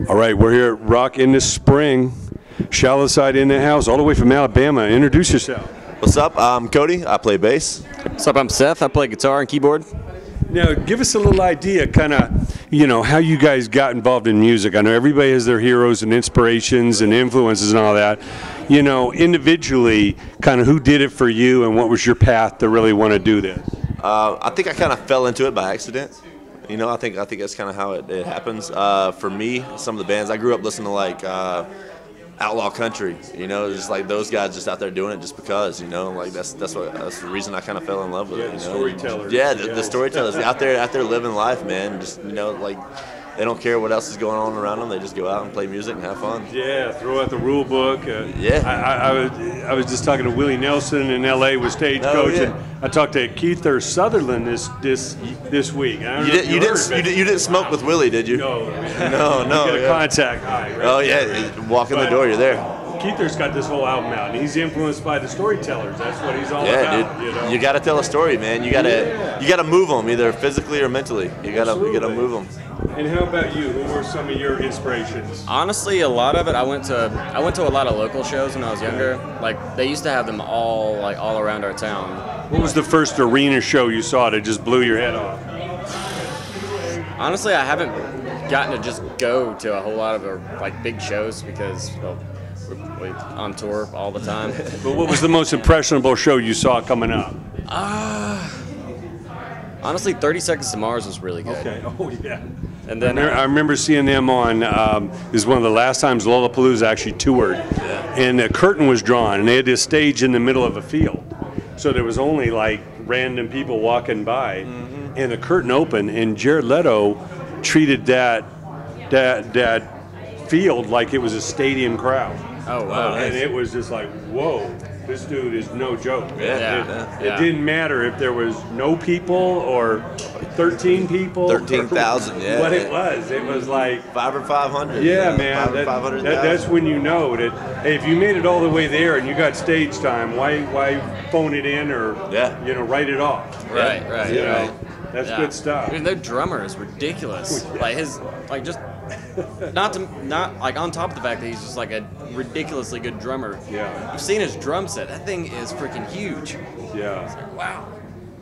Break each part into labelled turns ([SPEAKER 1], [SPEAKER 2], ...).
[SPEAKER 1] All right, we're here at Rock in the Spring. Shallowside in the house, all the way from Alabama. Introduce yourself.
[SPEAKER 2] What's up? I'm Cody. I play bass.
[SPEAKER 3] What's up? I'm Seth. I play guitar and keyboard.
[SPEAKER 1] Now, give us a little idea, kind of, how you guys got involved in music. I know everybody has their heroes and inspirations and influences and all that. Individually, kind of who did it for you and what was your path to really want to do this?
[SPEAKER 2] I think I kind of fell into it by accident. I think that's kind of how it happens. For me, some of the bands I grew up listening to, like outlaw country. Just like those guys just out there doing it just because. Like that's the reason I kind of fell in love with it.
[SPEAKER 1] The storytellers.
[SPEAKER 2] Yeah, the storytellers out there living life, man. Just like they don't care what else is going on around them. They just go out and play music and have fun.
[SPEAKER 1] Yeah, throw out the rule book.
[SPEAKER 2] Yeah.
[SPEAKER 1] I was just talking to Willie Nelson in L.A. with Stagecoach, and I talked to Keith Sutherland this week.
[SPEAKER 2] You didn't smoke with Willie, did you?
[SPEAKER 1] No.
[SPEAKER 2] No.
[SPEAKER 1] You get a contact high, right?
[SPEAKER 2] Oh yeah, walk in the door, you're there.
[SPEAKER 1] Keither's got this whole album out, and he's influenced by the storytellers. That's what he's all about.
[SPEAKER 2] Dude, you got to tell a story, man. You got to move them either physically or mentally. You got to move them.
[SPEAKER 1] And how about you? Who were some of your inspirations?
[SPEAKER 3] Honestly, a lot of it. I went to a lot of local shows when I was younger. Like they used to have them all around our town.
[SPEAKER 1] What was the first arena show you saw that just blew your head off?
[SPEAKER 3] Honestly, I haven't gotten to just go to a whole lot of big shows because we're on tour all the time.
[SPEAKER 1] But what was the most impressionable show you saw coming up?
[SPEAKER 3] Honestly, 30 Seconds to Mars was really good.
[SPEAKER 1] Okay. Oh yeah.
[SPEAKER 3] And then
[SPEAKER 1] I remember seeing them on. This is one of the last times Lollapalooza actually toured, and the curtain was drawn, and they had this stage in the middle of a field, so there was only like random people walking by, and the curtain opened, and Jared Leto treated that field like it was a stadium crowd.
[SPEAKER 3] Oh wow!
[SPEAKER 1] And it was just like, whoa, this dude is no joke.
[SPEAKER 2] Yeah.
[SPEAKER 1] It didn't matter if there was no people or 13 people.
[SPEAKER 2] 13,000. Yeah.
[SPEAKER 1] What it was like
[SPEAKER 2] 5 or 500.
[SPEAKER 1] Yeah, man.
[SPEAKER 2] 500,000.
[SPEAKER 1] That's when you know that. Hey, if you made it all the way there and you got stage time, why phone it in or write it off?
[SPEAKER 3] Right.
[SPEAKER 1] That's good stuff.
[SPEAKER 3] I mean, their drummer is ridiculous. Not on top of the fact that he's just like a ridiculously good drummer.
[SPEAKER 1] Yeah.
[SPEAKER 3] You've seen his drum set. That thing is freaking huge.
[SPEAKER 1] Yeah.
[SPEAKER 3] It's like, wow.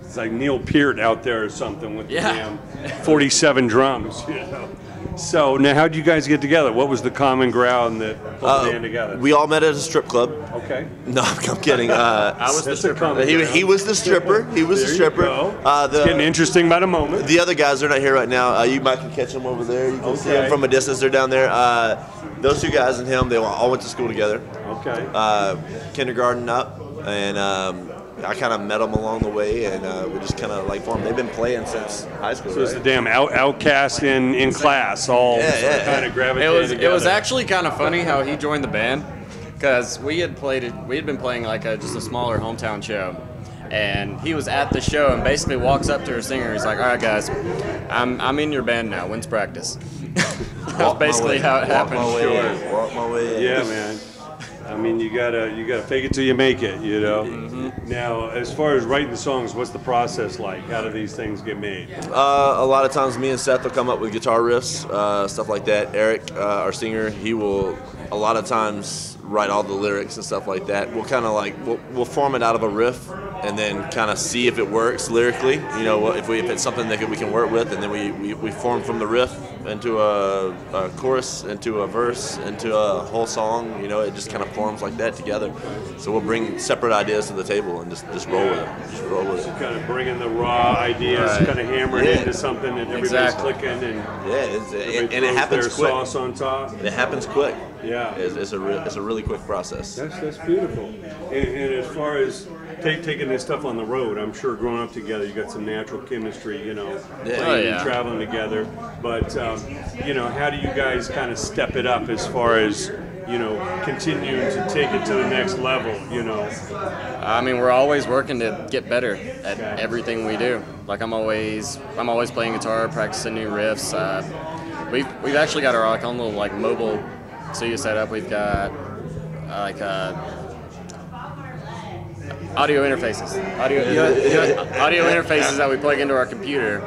[SPEAKER 1] It's like Neil Peart out there or something with the damn 47 drums. So now, how'd you guys get together? What was the common ground that put the band together?
[SPEAKER 2] We all met at a strip club.
[SPEAKER 1] Okay.
[SPEAKER 2] No, I'm kidding.
[SPEAKER 3] I was the stripper.
[SPEAKER 2] He was the stripper. He was the stripper.
[SPEAKER 1] It's getting interesting by the moment.
[SPEAKER 2] The other guys are not here right now. You might can catch them over there. You can see them from a distance. They're down there. Those two guys and him, they all went to school together.
[SPEAKER 1] Okay.
[SPEAKER 2] Kindergarten up, and I kind of met them along the way, and we just kind of formed. They've been playing since high school.
[SPEAKER 1] So it's the damn outcast in class, all kind of gravitated together.
[SPEAKER 3] It was actually kind of funny how he joined the band, because we had been playing just a smaller hometown show, and he was at the show and basically walks up to our singer. He's like, "All right, guys, I'm in your band now. When's practice?" That's basically how it happened.
[SPEAKER 2] Walk my way in.
[SPEAKER 1] Yeah, man. I mean, you gotta fake it till you make it, Now, as far as writing the songs, what's the process like? How do these things get made?
[SPEAKER 2] A lot of times, me and Seth will come up with guitar riffs, stuff like that. Eric, our singer, he will a lot of times write all the lyrics and stuff like that. We'll kind of we'll form it out of a riff and then kind of see if it works lyrically. If it's something that we can work with, and then we form from the riff into a chorus, into a verse, into a whole song. It just kind of forms like that together. So we'll bring separate ideas to the table and just roll with it. Just roll with it.
[SPEAKER 1] So kind of bringing the raw ideas, kind of hammering it into something that everybody's clicking, and
[SPEAKER 2] and it happens quick.
[SPEAKER 1] Sauce on top.
[SPEAKER 2] It happens quick.
[SPEAKER 1] Yeah,
[SPEAKER 2] it's a really quick process.
[SPEAKER 1] That's beautiful. And as far as taking this stuff on the road, I'm sure growing up together, you got some natural chemistry, playing and traveling together. But how do you guys kind of step it up as far as continuing to take it to the next level?
[SPEAKER 3] I mean, we're always working to get better at everything we do. I'm always playing guitar, practicing new riffs. We've actually got our own little mobile studio set up. We've got audio interfaces. Audio interfaces that we plug into our computer,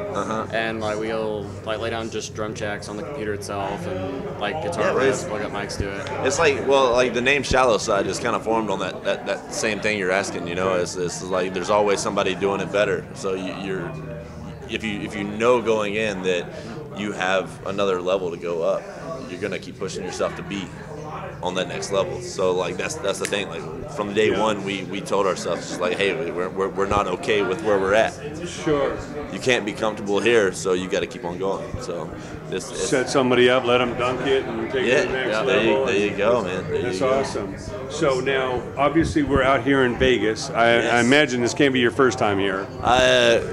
[SPEAKER 3] and like we'll like lay down just drum tracks on the computer itself, and like guitar riffs, plug up mics to it.
[SPEAKER 2] It's like, well, like the name SHALLOWSIDE is kind of formed on that same thing you're asking. You know, it's like there's always somebody doing it better. So if you know going in that you have another level to go up, you're gonna keep pushing yourself to be on that next level. So like that's the thing. Like from day one, we told ourselves just like, hey, we're not okay with where we're at.
[SPEAKER 1] Sure.
[SPEAKER 2] You can't be comfortable here, so you got to keep on going. So
[SPEAKER 1] set somebody up, let them dunk it, and take it to the next level.
[SPEAKER 2] There you go, man.
[SPEAKER 1] That's awesome. So now, obviously, we're out here in Vegas. I imagine this can't be your first time here.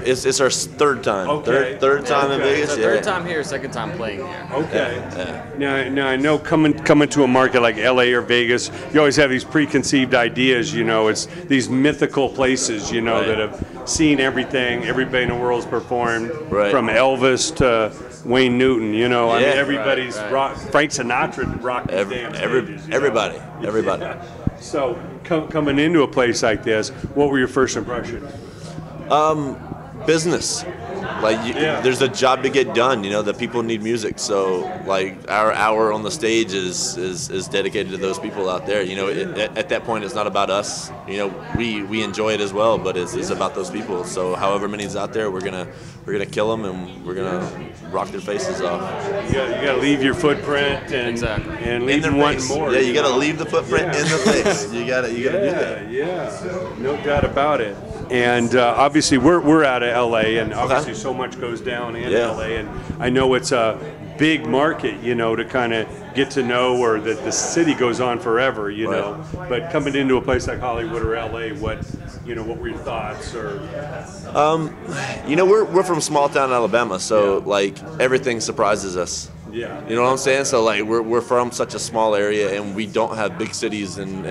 [SPEAKER 2] It's our third time.
[SPEAKER 1] Okay.
[SPEAKER 2] Third time in Vegas.
[SPEAKER 3] So third time here, second time playing here.
[SPEAKER 1] Okay. Now I know coming to a market like LA or Vegas, you always have these preconceived ideas. You know, it's these mythical places. You know that have seen everything. Everybody in the world's performed, from Elvis to Wayne Newton. You know, I mean, everybody's rock. Frank Sinatra rocked these damn stages.
[SPEAKER 2] Everybody.
[SPEAKER 1] Yeah. So coming into a place like this, what were your first impressions?
[SPEAKER 2] Business. Like there's a job to get done. You know, that people need music. So like our hour on the stage is dedicated to those people out there. You know, at that point, it's not about us. You know, we enjoy it as well, but it's about those people. So however many's out there, we're gonna kill them, and we're gonna rock their faces off.
[SPEAKER 1] You gotta leave your footprint and leave them wanting more.
[SPEAKER 2] Yeah, you gotta leave the footprint in the face. You gotta do that.
[SPEAKER 1] Yeah, no doubt about it. And obviously, we're out of LA, and obviously so much goes down in LA, and I know it's a big market, you know, to kind of get to know, or that the city goes on forever, you know. But coming into a place like Hollywood or LA, what were your thoughts? Or
[SPEAKER 2] you know, we're from small town Alabama, so like everything surprises us.
[SPEAKER 1] Yeah.
[SPEAKER 2] You know what I'm saying? So like we're from such a small area, and we don't have big cities and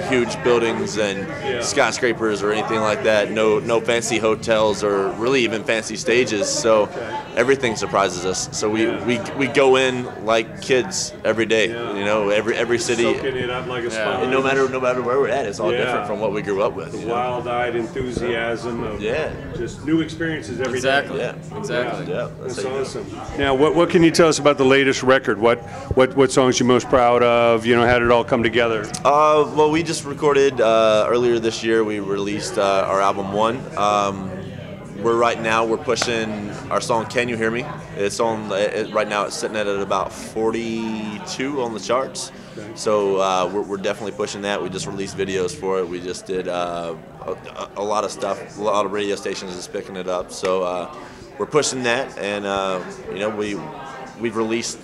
[SPEAKER 2] huge buildings and skyscrapers or anything like that. No fancy hotels or really even fancy stages. So everything surprises us. So we go in like kids every day. You know, every city.
[SPEAKER 1] Soaking it up like a sponge.
[SPEAKER 2] And no matter where we're at, it's all different from what we grew up with.
[SPEAKER 1] The wild-eyed enthusiasm of just new experiences every day.
[SPEAKER 3] Exactly.
[SPEAKER 2] Yeah.
[SPEAKER 1] That's awesome. Now, what can you tell us about the latest record? What songs you most proud of? You know, how did it all come together?
[SPEAKER 2] Well, we just recorded earlier this year. We released our album One. We're pushing our song "Can You Hear Me." It's on right now. It's sitting at about 42 on the charts. So we're definitely pushing that. We just released videos for it. We just did a lot of stuff. A lot of radio stations is picking it up. So we're pushing that, and you know, we've released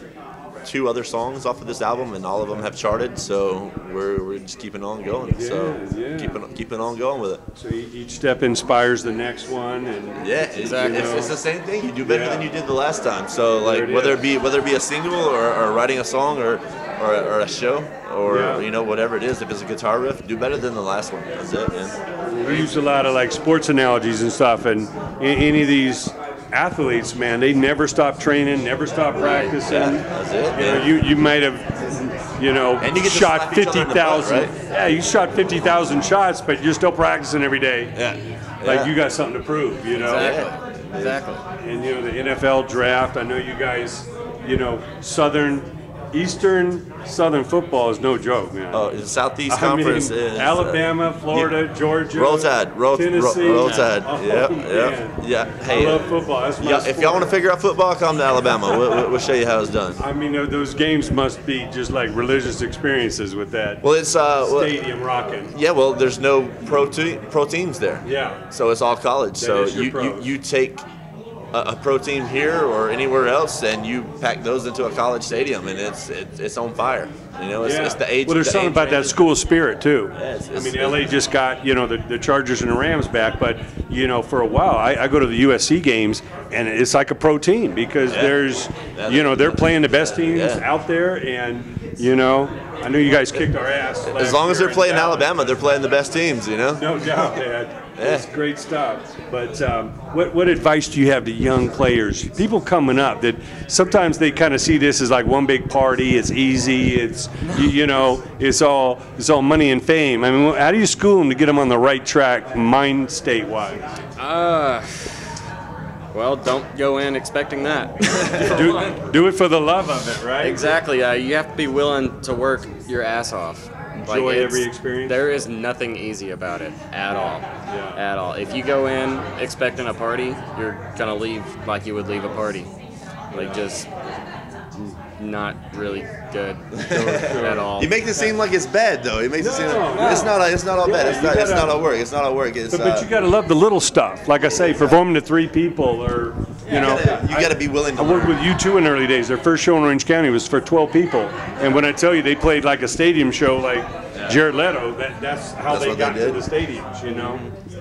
[SPEAKER 2] 2 other songs off of this album, and all of them have charted. So we're just keeping on going. Keeping on going with it.
[SPEAKER 1] So each step inspires the next one, and
[SPEAKER 2] it's the same thing. You do better than you did the last time. So like whether it be a single or writing a song or a show or you know, whatever it is, if it's a guitar riff, do better than the last one. That's it, man.
[SPEAKER 1] We use a lot of like sports analogies and stuff, and any of these athletes, man, they never stop training, never stop practicing.
[SPEAKER 2] That's it.
[SPEAKER 1] You know, you might have, you know,
[SPEAKER 2] and you get
[SPEAKER 1] shot 50,000.
[SPEAKER 2] Right?
[SPEAKER 1] Yeah, you shot 50,000 shots, but you're still practicing every day. Like you got something to prove, you know.
[SPEAKER 3] Exactly.
[SPEAKER 1] And you know, the NFL draft. I know you guys, you know, Eastern Southern football is no joke, man.
[SPEAKER 2] Oh, the Southeast Conference is
[SPEAKER 1] Alabama, Florida, Georgia,
[SPEAKER 2] Roll Tide,
[SPEAKER 1] Tennessee.
[SPEAKER 2] Roll Tide. Hey,
[SPEAKER 1] I love football. That's my sport.
[SPEAKER 2] If y'all want to figure out football, come to Alabama. We'll show you how it's done.
[SPEAKER 1] I mean, those games must be just like religious experiences with that.
[SPEAKER 2] Well, it's
[SPEAKER 1] stadium rocking.
[SPEAKER 2] Yeah, well, there's no pro teams there.
[SPEAKER 1] Yeah.
[SPEAKER 2] So it's all college. So you take a pro team here or anywhere else, and you pack those into a college stadium, and it's on fire. You know, it's the age.
[SPEAKER 1] Well, there's something about that school spirit too.
[SPEAKER 2] Yeah,
[SPEAKER 1] I mean, LA just got, you know, the Chargers and the Rams back, but you know, for a while, I go to the USC games, and it's like a pro team because there's, you know, they're playing the best teams out there, and you know, I know you guys kicked our ass.
[SPEAKER 2] As long as they're playing Alabama, they're playing the best teams, you know?
[SPEAKER 1] No doubt, man. That's great stuff. But what advice do you have to young players, people coming up, that sometimes they kind of see this as like one big party, it's easy, it's you know, it's all money and fame. I mean, how do you school them to get them on the right track, mind state wise?
[SPEAKER 3] Well, don't go in expecting that.
[SPEAKER 1] do it for the love of it, right?
[SPEAKER 3] Exactly. You have to be willing to work your ass off.
[SPEAKER 1] Enjoy every experience.
[SPEAKER 3] There is nothing easy about it at all.
[SPEAKER 1] Yeah.
[SPEAKER 3] At all. If you go in expecting a party, you're gonna leave like you would leave a party. Like just not really good at all.
[SPEAKER 2] You make it seem like it's bad, though. You make it seem like it's not all bad. It's not all work. It's not all work.
[SPEAKER 1] But you got to love the little stuff. Like I say, performing to 3 people, or you know,
[SPEAKER 2] you got to be willing to.
[SPEAKER 1] I worked with U2 in the early days. Their first show in Orange County was for 12 people, and when I tell you they played like a stadium show, like Jared Leto, that's how they got to the stadiums. You know,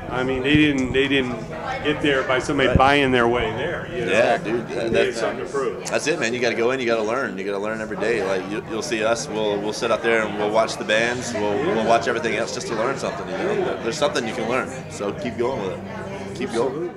[SPEAKER 1] I mean, they didn't get there by somebody buying their way there. You know?
[SPEAKER 2] Yeah, dude,
[SPEAKER 1] that's something to prove.
[SPEAKER 2] That's it, man. You got to go in. You got to learn. You got to learn every day. Like you'll see us. We'll sit out there and we'll watch the bands. We'll watch everything else just to learn something. You know, there's something you can learn. So keep going with it. Keep going.